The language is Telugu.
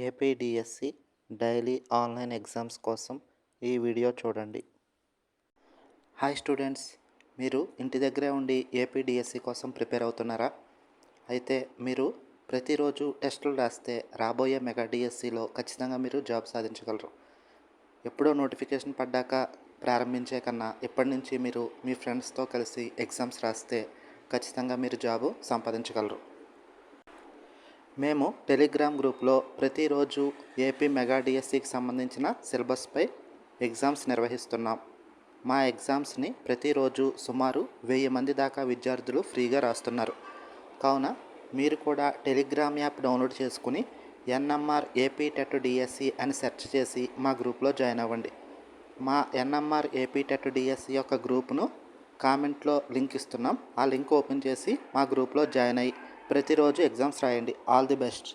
ఏపీడిఎస్సి డైలీ ఆన్లైన్ ఎగ్జామ్స్ కోసం ఈ వీడియో చూడండి. హాయ్ స్టూడెంట్స్, మీరు ఇంటి దగ్గరే ఉండి ఏపీడిఎస్సి కోసం ప్రిపేర్ అవుతున్నారా? అయితే మీరు ప్రతిరోజు టెస్టులు రాస్తే రాబోయే మెగా డిఎస్సిలో ఖచ్చితంగా మీరు జాబ్ సాధించగలరు. ఎప్పుడో నోటిఫికేషన్ పడ్డాక ప్రారంభించే కన్నా ఇప్పటి నుంచి మీరు మీ ఫ్రెండ్స్తో కలిసి ఎగ్జామ్స్ రాస్తే ఖచ్చితంగా మీరు జాబు సంపాదించగలరు. మేము టెలిగ్రామ్ గ్రూప్లో ప్రతిరోజు ఏపీ మెగా డిఎస్సికి సంబంధించిన సిలబస్పై ఎగ్జామ్స్ నిర్వహిస్తున్నాం. మా ఎగ్జామ్స్ని ప్రతిరోజు సుమారు 1000 మంది దాకా విద్యార్థులు ఫ్రీగా రాస్తున్నారు. కావున మీరు కూడా టెలిగ్రామ్ యాప్ డౌన్లోడ్ చేసుకుని ఎన్ఎంఆర్ ఏపీ టెట్ డిఎస్సి అని సెర్చ్ చేసి మా గ్రూప్లో జాయిన్ అవ్వండి. మా ఎన్ఎంఆర్ ఏపీ టెట్ డిఎస్సి యొక్క గ్రూప్ను కామెంట్లో లింక్ ఇస్తున్నాం. ఆ లింక్ ఓపెన్ చేసి మా గ్రూప్లో జాయిన్ అయ్యి ప్రతిరోజు ఎగ్జామ్స్ రాయండి. All the best.